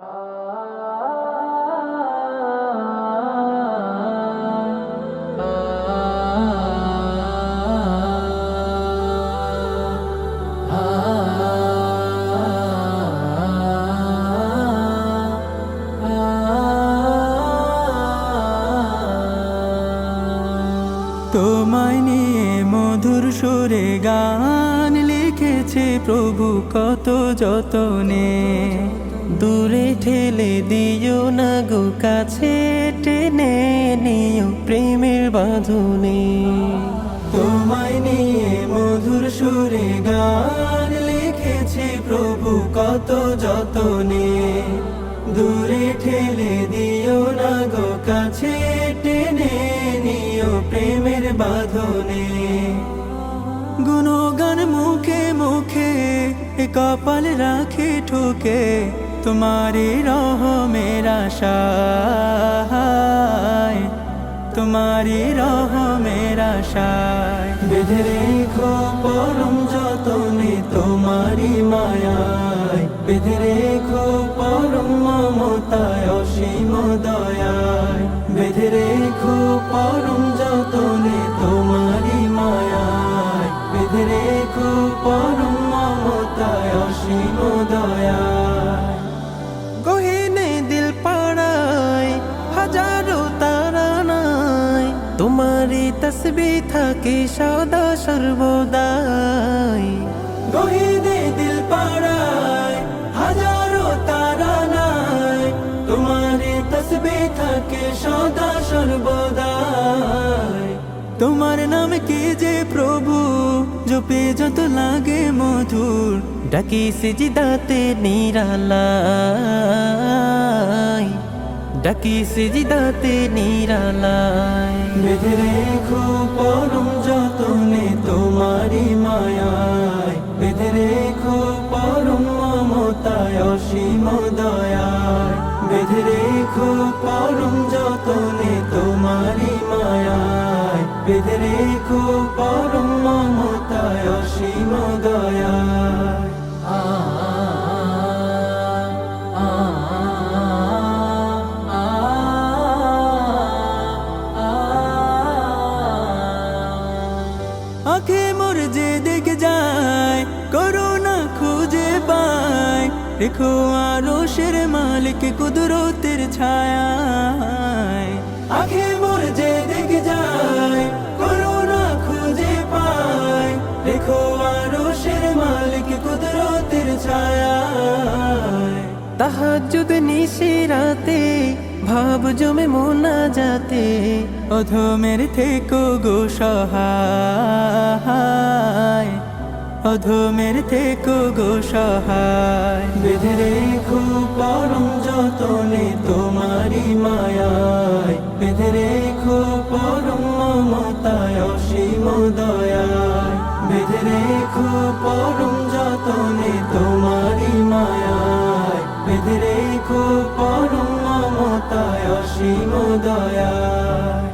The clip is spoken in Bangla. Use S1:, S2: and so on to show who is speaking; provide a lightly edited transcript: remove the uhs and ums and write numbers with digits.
S1: তোমায় নিয়ে মধুর সুরে গান লিখেছে প্রভু কত যতনে। দূরে ঠেলে দিও না গো, কাছে টেনে নিও প্রেমের বাঁধনে। তোমায় নিয়ে মধুর সুরে গান লিখেছে প্রভু কত যতনে। দূরে ঠেলে দিও না গো, কাছে টেনে নিও প্রেমের বাঁধনে। গুণগান মুখে মুখে কপাল রাখে ঠুকে, তোমারি রহমের আশায়, তোমারি রহমের আশায়। বেঁধে রেখো পরম যতনে তোমারি মায়ায়, বেঁধে রেখো পরম মমতায় অসীম দয়ায়। বেঁধে রেখো পরম যতনে তোমারি মায়ায়, বেঁধে রেখো পরম মমতায় অসীম দয়ায়। গহিনে দিল পাড়ায় হাজারো তারা নাই, তোমারি তসবিহ থাকে সদা সর্বদাই। গহিনে দিল পাড়ায় হাজারো তারা নাই, তোমারি তসবিহ থাকে সদা সর্বদাই। তোমার নাম কি যে প্রভু, জপে যত লাগে মধুর, ডাকি সিজদাতে নিরালাই, ডাকি সিজদাতে নিরালাই। বেঁধে রেখো পরম যতনে তোমারি মায়ায়, বেঁধে রেখো পরম মমতায় অসীম দয়ায়। বেঁধে রেখো পরম যতনে তোমারি মায়ায়, বেঁধে রেখো পরম মমতায় অসীম দয়ায়। আঁখে মোর যে দেখে যায়, করুণা খুঁজে পায়, রেখো আরশের মালিক কুদরতের ছায়ায়। আঁখে মোর যে দেখে যায়, করুণা খুঁজে পায়, রেখো আরশের মালিক কুদরতের ছায়ায়। তাহাজ্জুদ নিশিরাতে ভাব জমে মোনাজাতে, অধমের থেকো গো সহায়, অধমের থেকো গো সহায়। বেঁধে রেখো পরম যতনে তোমারি মায়ায়, বেঁধে রেখো পরম মমতায় অসীম দয়ায়। বেঁধে রেখো পরম যতনে তোমারি মায়ায়, বেঁধে রেখো পরম মমতায় অসীম দয়ায়।